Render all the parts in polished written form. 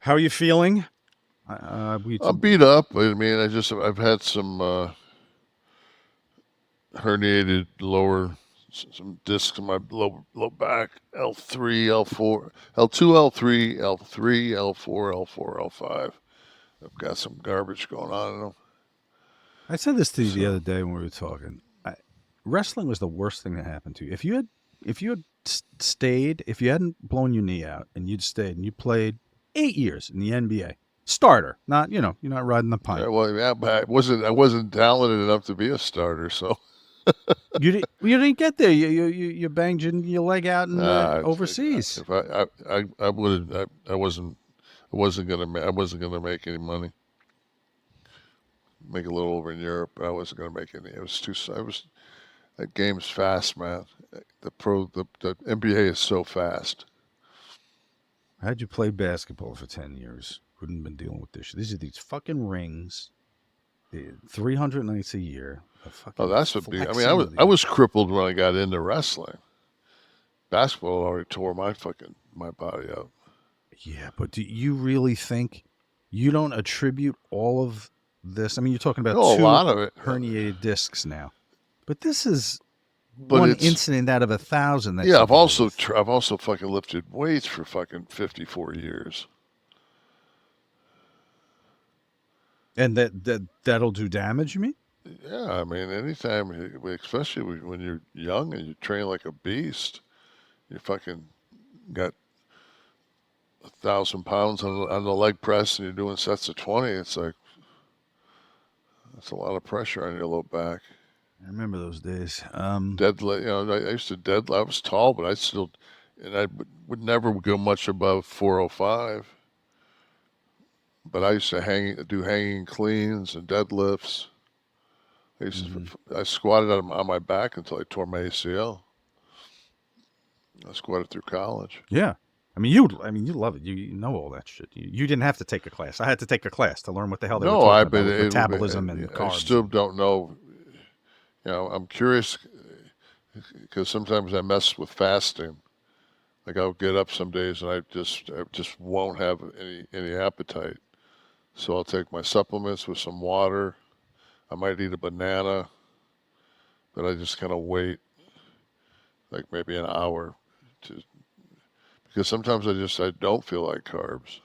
How are you feeling? We I'm beat up. I mean, I've had some herniated some discs in my low back. L3, L4, L2, L3, L3, L4, L4, L5. I've got some garbage going on in them. I said this to you the So, other day when we were talking. Wrestling was the worst thing that happened to you. If you had stayed, if you hadn't blown your knee out and you'd stayed and you played 8 years in the NBA, starter, not you're not riding the yeah, pine. well, yeah, but I wasn't talented enough to be a starter. So, You didn't get there. You banged your leg out in nah, overseas. if I would I wasn't gonna make any money. Make a little over in Europe, but I wasn't gonna make any. It was too. I was That game's fast, man. The NBA is so fast. How'd you play basketball for 10 years? Couldn't have been dealing with this. These are these fucking rings, 300 nights a year, the Oh, fucking that's a big. I mean, flexing of I the. was crippled when I got into wrestling. Basketball already tore my body out. Yeah, but do you really think you don't attribute all of this? I mean, you're talking about No, a two lot of it, herniated discs now, but this is but one it's incident out of 1,000 that yeah. you deal with. I've also fucking lifted weights for fucking 54 years. And that'll do damage, you mean? Yeah, I mean, anytime, especially when you're young and you train like a beast, you fucking got 1,000 pounds on the leg press and you're doing sets of 20. It's like that's a lot of pressure on your low back. I remember those days. Deadlift, I used to deadlift. I was tall, but and I would never go much above 405. But I used to do hanging cleans and deadlifts. Mhm. I squatted on my back until I tore my ACL. I squatted through college. Yeah. I mean, you love it. You know all that shit. You didn't have to take a class. I had to take a class to learn what the hell they were No, talking I about but with metabolism and I carbs. still And don't know. I'm curious because sometimes I mess with fasting. Like I'll get up some days and I just won't have any appetite. So I'll take my supplements with some water. I might eat a banana, but I just kind of wait like maybe an hour to because sometimes I don't feel like carbs.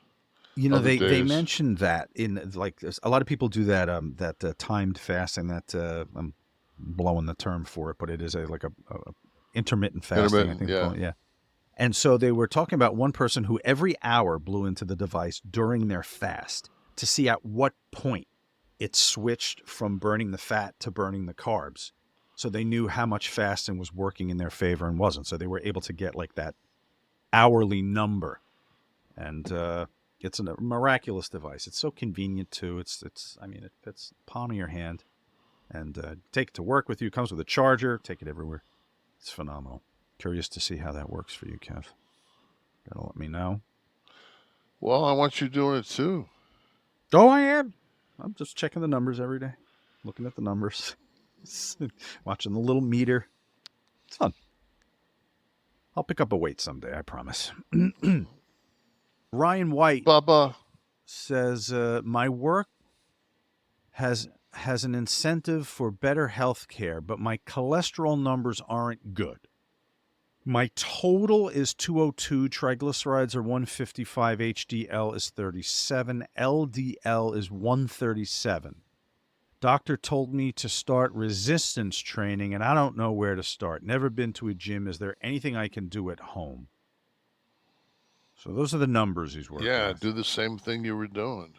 Other they days, mentioned that in like a lot of people do that timed fasting. That I'm blowing the term for it, but it is a intermittent fasting. I intermittent, think they call yeah. it. Yeah. And so they were talking about one person who every hour blew into the device during their fast to see at what point it switched from burning the fat to burning the carbs. So they knew how much fasting was working in their favor and wasn't. So they were able to get like that hourly number. And it's a miraculous device. It's so convenient too. I mean, it fits the palm of your hand. And take it to work with you. It comes with a charger. Take it everywhere. It's phenomenal. Curious to see how that works for you, Kev. Gotta let me know. Well, I want you doing it too. Oh, I am. I'm just checking the numbers every day, looking at the numbers, watching the little meter. It's fun. I'll pick up a weight someday, I promise. Ryan White Bubba, says my work has an incentive for better health care, but my cholesterol numbers aren't good. My total is 202, triglycerides are 155, HDL is 37, LDL is 137. Doctor told me to start resistance training, and I don't know where to start. Never been to a gym. Is there anything I can do at home? So those are the numbers he's working yeah, with. do the same thing you were doing.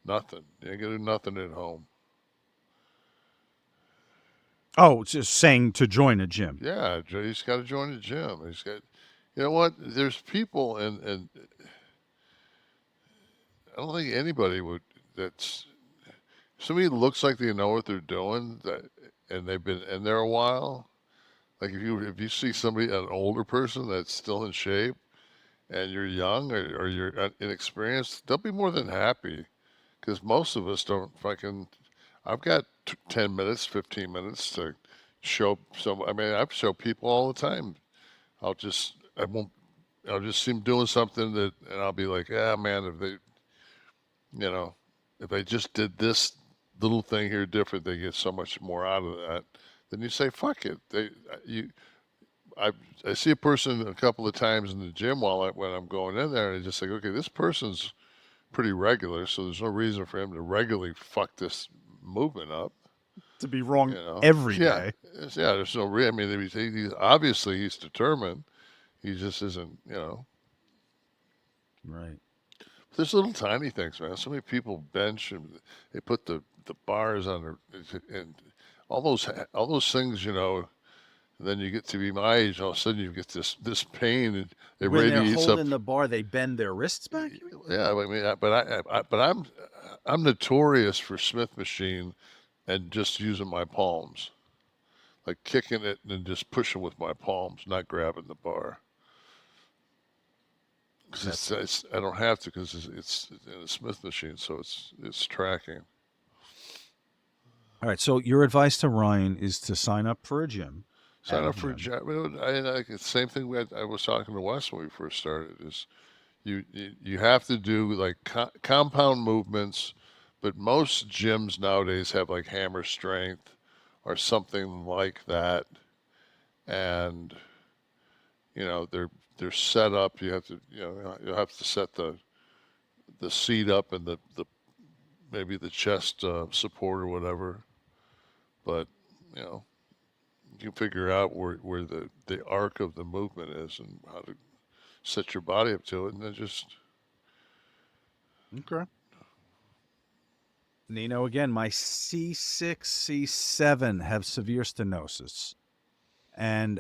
Nothing. You ain't gonna do nothing at home. Oh, it's just saying to join a gym. Yeah, he's got to join the gym. He's got. You know what? There's people, and I don't think anybody would. That's somebody who looks like they know what they're doing. And they've been in there a while. Like if you see somebody, an older person that's still in shape, and you're young or you're inexperienced, they'll be more than happy. Because most of us don't fucking. I've got 10 minutes, 15 minutes to show some. I mean, I show people all the time. I won't. I'll just see them doing something that, and I'll be like, "Yeah, man, if they you know, if I just did this little thing here different, they get so much more out of that. Then you say, fuck it. I, I see a person a couple of times in the gym when I'm going in there, and I just like, okay, this person's pretty regular, so there's no reason for him to regularly fuck this movement up. To be wrong You know, every yeah, day. yeah. There's no I mean, he's obviously he's determined. He just isn't. You know, Right. there's little tiny things, man. So many people bench and they put the bars on their and all those things. You know, and then you get to be my age, all of a sudden you get this pain and it When they're radiates up. holding the bar, they bend their wrists back. You mean? Yeah, I mean, but I'm notorious for Smith machine and just using my palms, like kicking it and just pushing with my palms, not grabbing the bar. Because I don't have to because it's in a Smith machine, so it's tracking. All right. So your advice to Ryan is to sign up for a gym. Sign At a up for a gym. job. The same thing I was talking to Wes when we first started is you have to do like compound movements, but most gyms nowadays have like hammer strength or something like that, and you know they're set up. You have to you have to set the seat up and the maybe the chest support or whatever, but you know you can figure out where the arc of the movement is and how to set your body up to it, and then just Okay. Nino, again, my C6, C7 have severe stenosis and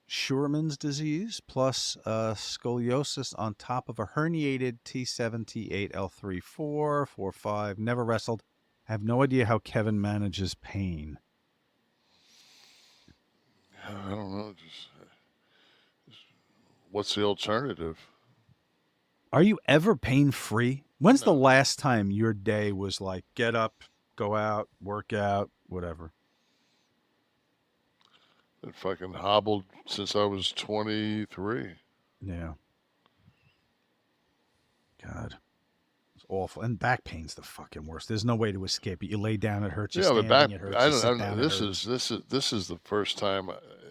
Schurman's disease plus scoliosis on top of a herniated T7, T8, L3, 4, 4, 5. Never wrestled. I have no idea how Kevin manages pain. I don't know. Just what's the alternative? Are you ever pain free? When's the No, last time your day was like get up, go out, work out, whatever? been fucking hobbled since I was 23. Yeah. God. It's awful. And back pain's the fucking worst. There's no way to escape it. You lay down, it hurts. You Yeah, but back standing, it hurts. I You don't, sit down, it hurts. this is the first time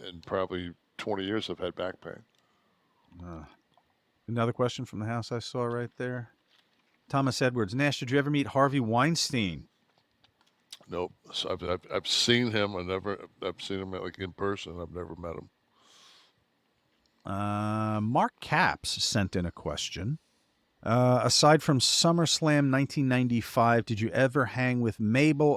in probably 20 years I've had back pain. Uh, Another question from the house I saw right there. Thomas Edwards. Nash, did you ever meet Harvey Weinstein? Nope. So I've seen him. I've seen him like in person. I've never met him. Mark Caps sent in a question. Aside from SummerSlam 1995, did you ever hang with Mabel